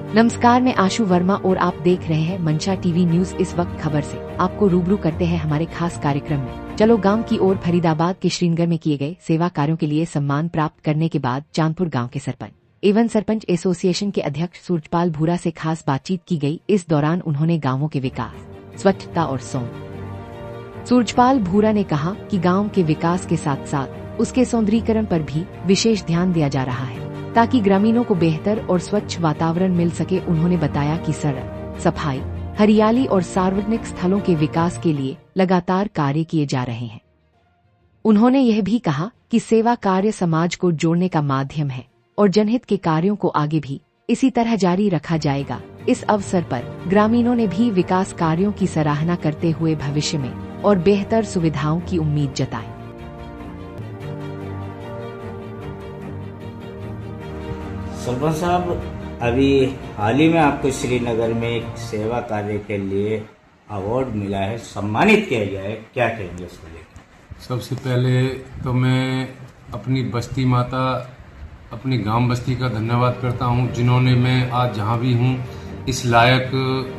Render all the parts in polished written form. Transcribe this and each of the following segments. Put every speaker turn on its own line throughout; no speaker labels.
नमस्कार, मैं आशु वर्मा और आप देख रहे हैं मंशा टीवी न्यूज। इस वक्त खबर से आपको रूबरू करते हैं हमारे खास कार्यक्रम में। चलो गांव की ओर। फरीदाबाद के श्रीनगर में किए गए सेवा कार्यों के लिए सम्मान प्राप्त करने के बाद चांदपुर गांव के सरपंच एवं सरपंच एसोसिएशन के अध्यक्ष सूरजपाल भूरा से खास बातचीत की गई। इस दौरान उन्होंने गाँवों के विकास, स्वच्छता और सूरजपाल भूरा ने कहा कि गाँव के विकास के साथ साथ उसके सौंदर्यीकरण पर भी विशेष ध्यान दिया जा रहा है ताकि ग्रामीणों को बेहतर और स्वच्छ वातावरण मिल सके। उन्होंने बताया कि सड़क, सफाई, हरियाली और सार्वजनिक स्थलों के विकास के लिए लगातार कार्य किए जा रहे हैं। उन्होंने यह भी कहा कि सेवा कार्य समाज को जोड़ने का माध्यम है और जनहित के कार्यों को आगे भी इसी तरह जारी रखा जाएगा। इस अवसर पर ग्रामीणों ने भी विकास कार्यों की सराहना करते हुए भविष्य में और बेहतर सुविधाओं की उम्मीद जताई।
सरपंच साहब, अभी हाल ही में आपको श्रीनगर में एक सेवा कार्य के लिए अवार्ड मिला है, सम्मानित किया गया है, क्या कहेंगे उसको लेकर?
सबसे पहले तो मैं अपनी बस्ती माता, अपनी गांव बस्ती का धन्यवाद करता हूं, जिन्होंने मैं आज जहां भी हूं इस लायक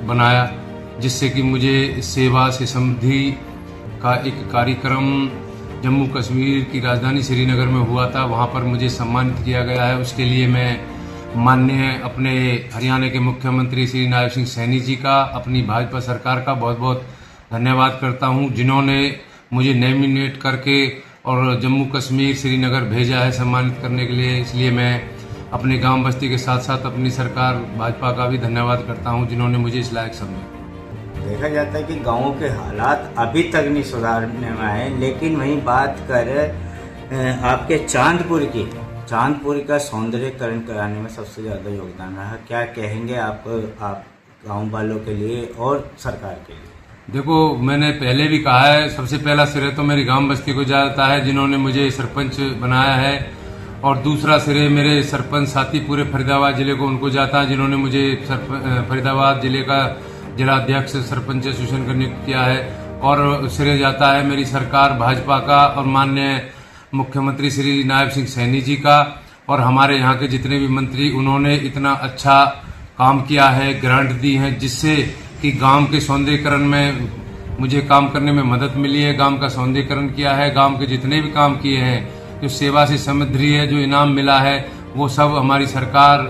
बनाया, जिससे कि मुझे सेवा से समृद्धि का एक कार्यक्रम जम्मू कश्मीर की राजधानी श्रीनगर में हुआ था, वहां पर मुझे सम्मानित किया गया है। उसके लिए मैं माननीय अपने हरियाणा के मुख्यमंत्री श्री नायब सिंह सैनी जी का, अपनी भाजपा सरकार का बहुत बहुत धन्यवाद करता हूं, जिन्होंने मुझे नॉमिनेट करके और जम्मू कश्मीर श्रीनगर भेजा है सम्मानित करने के लिए। इसलिए मैं अपने गांव बस्ती के साथ साथ अपनी सरकार भाजपा का भी धन्यवाद करता हूं, जिन्होंने मुझे इस लायक समझा।
देखा जाता है कि गांवों के हालात अभी तक नहीं सुधारने में आए, लेकिन वहीं बात कर आपके चांदपुर का सौंदर्यकरण कराने में सबसे ज़्यादा योगदान रहा। क्या कहेंगे आप गांव वालों के लिए और सरकार के लिए?
देखो, मैंने पहले भी कहा है, सबसे पहला श्रेय तो मेरी गांव बस्ती को जाता है, जिन्होंने मुझे सरपंच बनाया है, और दूसरा श्रेय मेरे सरपंच साथी पूरे फरीदाबाद जिले को उनको जाता है, जिन्होंने मुझे फरीदाबाद जिले का जिलाध्यक्ष सरपंच एसोसिएशन का नियुक्त किया है। और श्रेय जाता है मेरी सरकार भाजपा का और माननीय मुख्यमंत्री श्री नायब सिंह सैनी जी का, और हमारे यहाँ के जितने भी मंत्री, उन्होंने इतना अच्छा काम किया है, ग्रांट दी है, जिससे कि गांव के सौंदर्यीकरण में मुझे काम करने में मदद मिली है। गांव का सौंदर्यीकरण किया है, गांव के जितने भी काम किए हैं, जो सेवा से समृद्धि है, जो इनाम मिला है, वो सब हमारी सरकार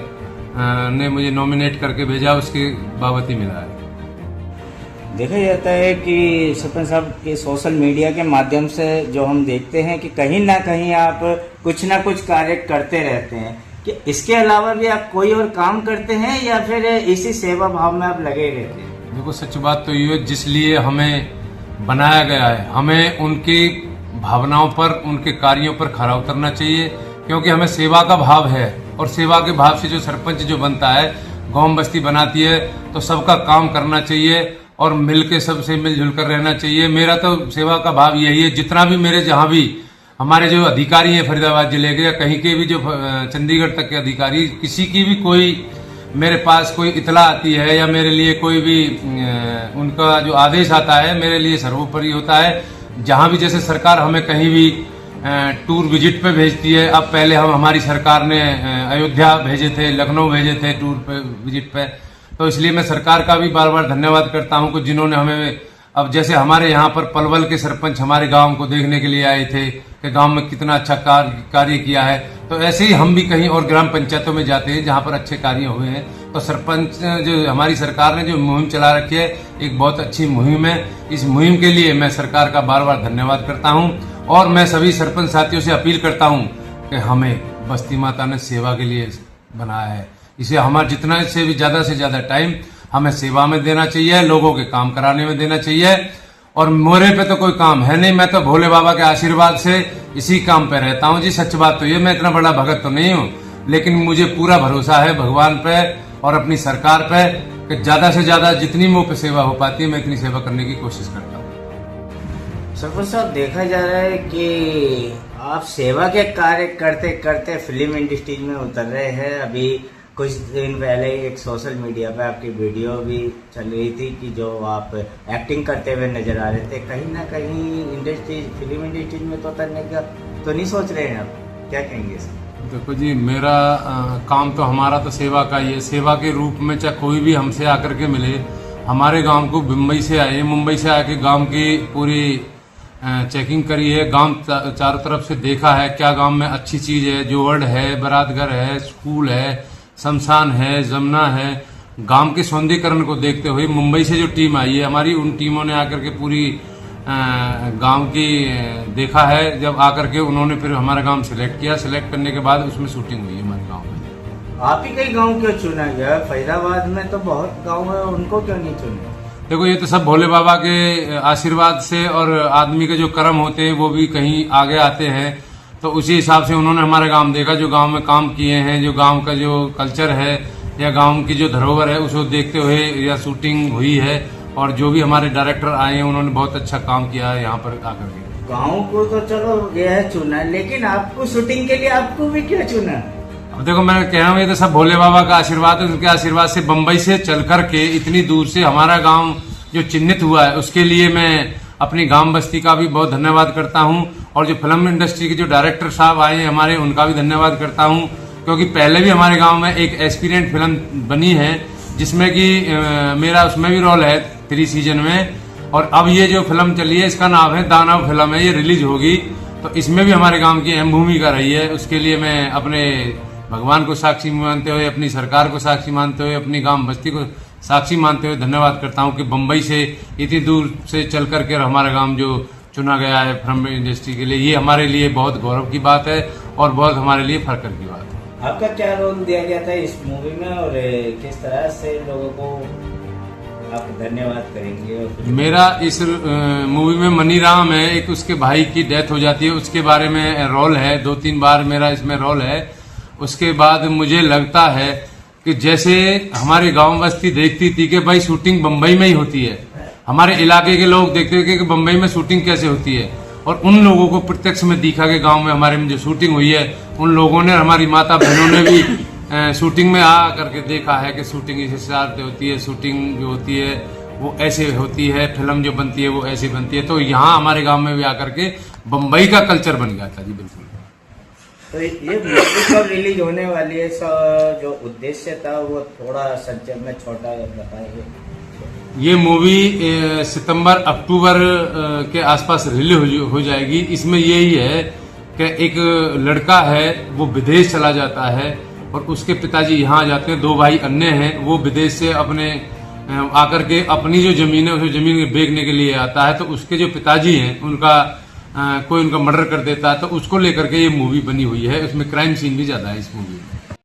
ने मुझे नॉमिनेट करके भेजा, उसके बाबत ही मिला है।
देखा जाता है कि सरपंच साहब के सोशल मीडिया के माध्यम से जो हम देखते हैं कि कहीं ना कहीं आप कुछ ना कुछ कार्य करते रहते हैं, कि इसके अलावा भी आप कोई और काम करते हैं या फिर इसी सेवा भाव में आप लगे रहते हैं?
देखो, सच बात तो ये है, जिसलिए हमें बनाया गया है, हमें उनकी भावनाओं पर, उनके कार्यों पर खरा उतरना चाहिए, क्योंकि हमें सेवा का भाव है, और सेवा के भाव से जो सरपंच जो बनता है, गांव बस्ती बनाती है, तो सबका काम करना चाहिए और मिलके सबसे मिलजुल कर रहना चाहिए। मेरा तो सेवा का भाव यही है। जितना भी मेरे जहाँ भी हमारे जो अधिकारी हैं फरीदाबाद जिले के या कहीं के भी जो चंडीगढ़ तक के अधिकारी, किसी की भी कोई मेरे पास कोई इतला आती है या मेरे लिए कोई भी उनका जो आदेश आता है, मेरे लिए सर्वोपरि होता है। जहाँ भी जैसे सरकार हमें कहीं भी टूर विजिट पे भेजती है, अब पहले हमारी सरकार ने अयोध्या भेजे थे, लखनऊ भेजे थे टूर पे विजिट पे, तो इसलिए मैं सरकार का भी बार बार धन्यवाद करता हूं कि जिन्होंने हमें, अब जैसे हमारे यहाँ पर पलवल के सरपंच हमारे गांव को देखने के लिए आए थे कि गांव में कितना अच्छा कार्य किया है, तो ऐसे ही हम भी कहीं और ग्राम पंचायतों में जाते हैं जहां पर अच्छे कार्य हुए हैं। तो सरपंच जो हमारी सरकार ने जो मुहिम चला रखी है, एक बहुत अच्छी मुहिम है। इस मुहिम के लिए मैं सरकार का बार बार धन्यवाद करता हूँ, और मैं सभी सरपंच साथियों से अपील करता हूँ कि हमें बस्ती माता ने सेवा के लिए बनाया है, इसे हमारा जितना से भी ज्यादा टाइम हमें सेवा में देना चाहिए, लोगों के काम कराने में देना चाहिए। और मोरे पे तो कोई काम है नहीं, मैं तो भोले बाबा के आशीर्वाद से इसी काम पे रहता हूँ जी। सच बात तो ये, मैं इतना बड़ा भगत तो नहीं हूँ, लेकिन मुझे पूरा भरोसा है भगवान पे और अपनी सरकार पे कि ज्यादा से ज्यादा जितनी मुंह पे सेवा हो पाती है, मैं इतनी सेवा करने की कोशिश करता हूँ।
सरपंच साहब, देखा जा रहा है कि आप सेवा के कार्य करते करते फिल्म इंडस्ट्री में उतर रहे हैं। अभी कुछ दिन पहले एक सोशल मीडिया पे आपकी वीडियो भी चल रही थी कि जो आप एक्टिंग करते हुए नजर आ रहे थे। कहीं ना कहीं फिल्म इंडस्ट्री में तो उतरने का तो नहीं सोच रहे हैं आप? क्या कहेंगे?
देखो जी, मेरा काम तो हमारा तो सेवा का ही है। सेवा के रूप में चाहे कोई भी हमसे आकर के मिले, हमारे गांव को मुंबई से आए, मुंबई से आके गांव की पूरी चेकिंग करी है, गांव चारों तरफ से देखा है क्या गांव में अच्छी चीज है, जो वर्ड है, बरातघर है, स्कूल है, शमशान है, जमुना है। गांव के सौंदर्यीकरण को देखते हुए मुंबई से जो टीम आई है हमारी, उन टीमों ने आकर के पूरी गांव की देखा है। जब आकर के उन्होंने फिर हमारा गांव सिलेक्ट किया, सिलेक्ट करने के बाद उसमें शूटिंग हुई है हमारे गांव में।
आप ही कई गांव क्यों चुना गया? फरीदाबाद में तो बहुत गांव है, उनको क्यों नहीं चुना?
देखो, ये तो सब भोले बाबा के आशीर्वाद से और आदमी के जो कर्म होते हैं वो भी कहीं आगे आते हैं। तो उसी हिसाब से उन्होंने हमारा गांव देखा, जो गांव में काम किए हैं, जो गांव का जो कल्चर है या गांव की जो धरोहर है उसको देखते हुए या शूटिंग हुई है। और जो भी हमारे डायरेक्टर आए हैं उन्होंने बहुत अच्छा काम किया है यहाँ पर आकर के।
गांव को तो चलो यह चुना, लेकिन आपको शूटिंग के लिए आपको भी क्यों चुना?
अब देखो, मैं कह रहा हूँ ये तो सब भोले बाबा का आशीर्वाद है। उनके आशीर्वाद से बम्बई से चल करके इतनी दूर से हमारा गांव जो चिन्हित हुआ है, उसके लिए मैं अपनी गांव बस्ती का भी बहुत धन्यवाद करता हूं। और जो फिल्म इंडस्ट्री के जो डायरेक्टर साहब आए हैं हमारे, उनका भी धन्यवाद करता हूं, क्योंकि पहले भी हमारे गांव में एक एस्पिरेंट फिल्म बनी है जिसमें कि मेरा उसमें भी रोल है 3 सीजन में। और अब ये जो फिल्म चली है इसका नाम है दानव फिल्म है, ये रिलीज होगी। तो इसमें भी हमारे गांव की अहम भूमिका रही है। उसके लिए मैं अपने भगवान को साक्षी मानते हुए, अपनी सरकार को साक्षी मानते हुए, अपनी गांव बस्ती को साक्षी मानते हुए धन्यवाद करता हूं कि बम्बई से इतनी दूर से चल करके हमारा गांव जो चुना गया है फिल्म इंडस्ट्री के लिए, ये हमारे लिए बहुत गौरव की बात है और बहुत हमारे लिए फख्र की बात है।
आपका क्या रोल दिया गया था इस मूवी में और किस तरह से लोगों को आप धन्यवाद करेंगे? और
मेरा इस मूवी में मनी राम है, एक उसके भाई की डेथ हो जाती है, उसके बारे में रोल है। 2-3 बार मेरा इसमें रोल है। उसके बाद मुझे लगता है कि जैसे हमारी गांव बस्ती देखती थी कि भाई शूटिंग बम्बई में ही होती है, हमारे इलाके के लोग देखते थे कि बम्बई में शूटिंग कैसे होती है, और उन लोगों को प्रत्यक्ष में दिखा कि गांव में हमारे में जो शूटिंग हुई है, उन लोगों ने, हमारी माता बहनों ने भी शूटिंग में आ करके देखा है कि शूटिंग इस हिसाब से होती है, शूटिंग जो होती है वो ऐसे होती है, फिल्म जो बनती है वो ऐसी बनती है। तो यहाँ हमारे गाँव में भी आकर के बम्बई का कल्चर बन गया था जी। बिल्कुल।
तो ये मूवी कब रिलीज होने वाली है? जो उद्देश्य था वो थोड़ा संक्षेप में छोटा बताइए।
ये मूवी सितंबर-अक्टूबर के आसपास रिलीज हो जाएगी। इसमें यही है कि एक लड़का है वो विदेश चला जाता है और उसके पिताजी यहाँ आ जाते हैं। 2 भाई अन्य हैं, वो विदेश से अपने आकर के अपनी जो जमीन है उस जमीन को बेचने के लिए आता है। तो उसके जो पिताजी हैं उनका कोई उनका मर्डर कर देता है, तो उसको लेकर के ये मूवी बनी हुई है। उसमें क्राइम सीन भी ज्यादा है इस मूवी में।